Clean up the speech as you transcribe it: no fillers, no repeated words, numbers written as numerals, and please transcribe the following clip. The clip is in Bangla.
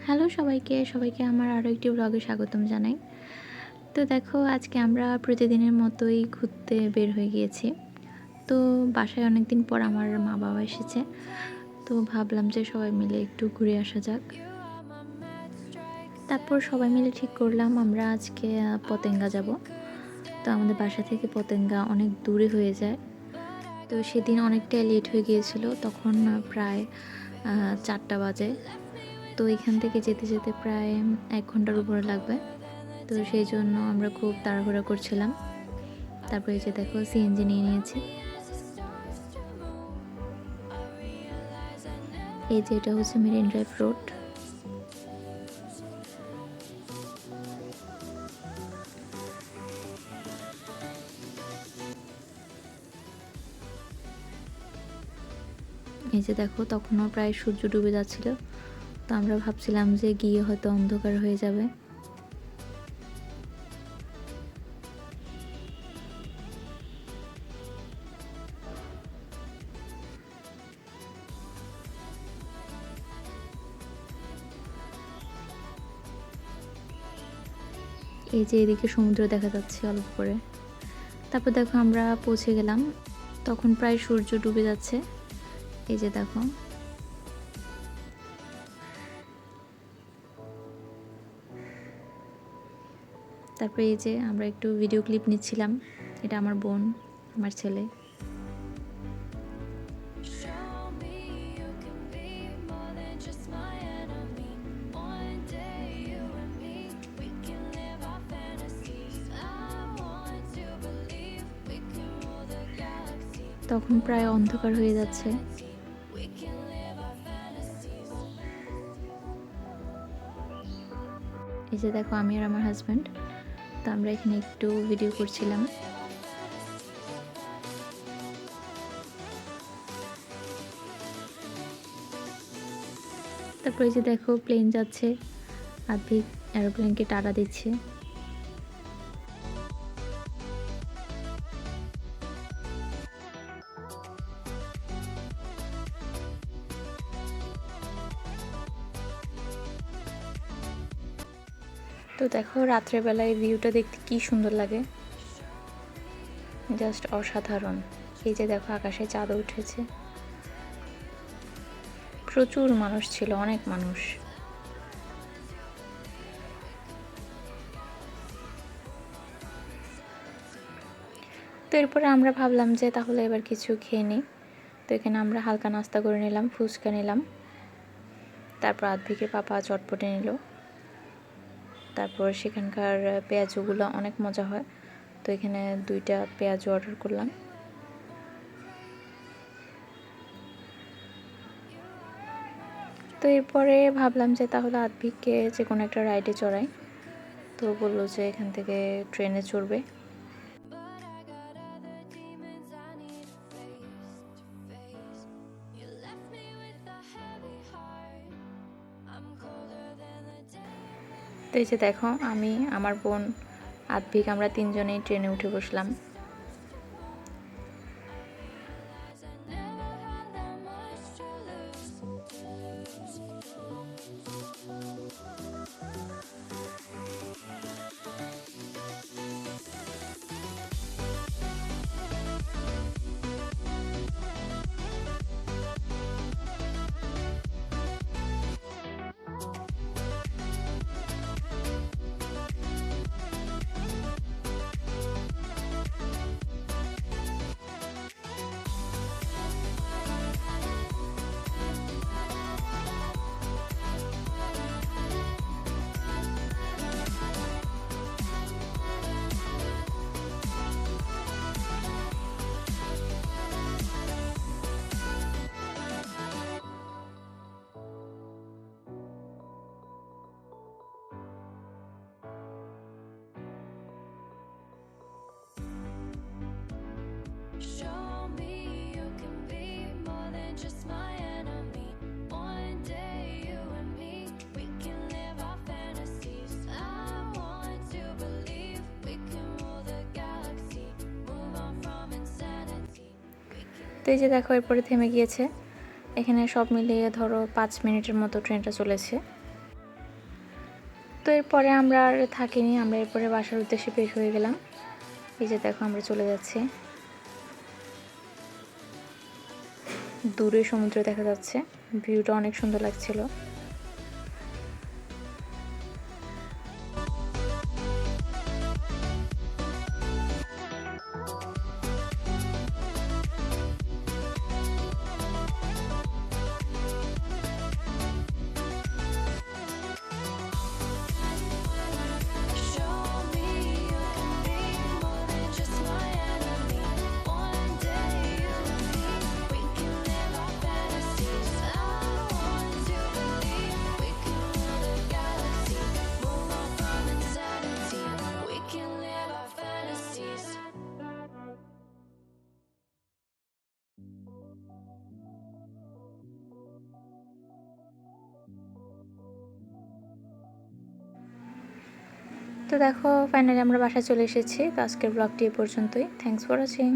হ্যালো সবাইকে আমার আরও একটি ব্লগে স্বাগতম জানাই। তো দেখো আজকে আমরা প্রতিদিনের মতোই ঘুরতে বের হয়ে গিয়েছি। তো বাসায় অনেক দিন পর আমার মা-বাবা এসেছে। তো ভাবলাম যে সবাই মিলে একটু ঘুরে আসা যাক। তারপর সবাই মিলে ঠিক করলাম আমরা আজকে পতেঙ্গা যাব। তো আমাদের বাসা থেকে পতেঙ্গা অনেক দূরে হয়ে যায়। তো সেদিন অনেকটাই লেট হয়ে গিয়েছিল, তখন প্রায় 4টা বাজে। তো এখান থেকে যেতে যেতে প্রায় 1 ঘন্টার উপরে লাগবে। তো সেই জন্য আমরা খুব তাড়াহুড়া করছিলাম। তারপরে এই যে দেখো সিএনজি নিয়ে নিয়েছি। এই যে এটা হচ্ছে মেরিন ড্রাইভ রোড। এই যে দেখো তখনও প্রায় সূর্য ডুবে যাচ্ছিল। তো আমরা ভাবছিলাম যে গিয়ে হয়তো অন্ধকার হয়ে যাবে। এই যে এদিকে সমুদ্র দেখা যাচ্ছে অল্প করে। তারপর দেখো আমরা পৌঁছে গেলাম, তখন প্রায় সূর্য ডুবে যাচ্ছে। এই যে দেখো তারপরে এই যে আমরা একটু ভিডিও ক্লিপ নিচ্ছিলাম। এটা আমার বোন, আমার ছেলে। তখন প্রায় অন্ধকার হয়ে যাচ্ছে। এই যে দেখো আমি আর আমার হাজব্যান্ড, তো আমরা এখানে একটু ভিডিও করছিলাম। তারপরে এই যে দেখো প্লেন যাচ্ছে, আদ্ভিক এরোপ্লেনকে টাটা দিচ্ছে। তো দেখো রাত্রের বেলায় ভিউটা দেখতে কি সুন্দর লাগে, জাস্ট অসাধারণ। এই যে দেখো আকাশে চাঁদ উঠেছে, প্রচুর মানুষ ছিল, অনেক মানুষ। তো এরপরে আমরা ভাবলাম যে তাহলে এবার কিছু খেয়ে নিই। তো এখানে আমরা হালকা নাস্তা করে নিলাম, ফুচকা নিলাম। তারপর আদ্ভিকের পাপা চটপটে নিল। তারপর সেখানকার পেঁয়াজুগুলো অনেক মজা হয়, তো এখানে 2টা পেঁয়াজু অর্ডার করলাম। তো এরপরে ভাবলাম যে তাহলে আদ্ভিককে যে কোনো একটা রাইডে চড়াই। তো বললো যে এখান থেকে ট্রেনে চড়বে। তো এই যে দেখো আমি, আমার বোন, আদ্ভিক, আমরা 3জনেই ট্রেনে উঠে বসলাম। তো এই যে দেখো এরপরে থেমে গিয়েছে। এখানে সব মিলিয়ে ধরো 5 মিনিটের মতো ট্রেনটা চলেছে। তো এরপরে আমরা আর থাকিনি, আমরা এরপরে বাসার উদ্দেশ্যে বের হয়ে গেলাম। এই যে দেখো আমরা চলে যাচ্ছি, দূরে সমুদ্র দেখা যাচ্ছে, ভিউটা অনেক সুন্দর লাগছিল। তো দেখো ফাইনালি আমরা বাসায় চলে এসেছি। তো আজকের ব্লগটি এ পর্যন্তই। Thanks for watching.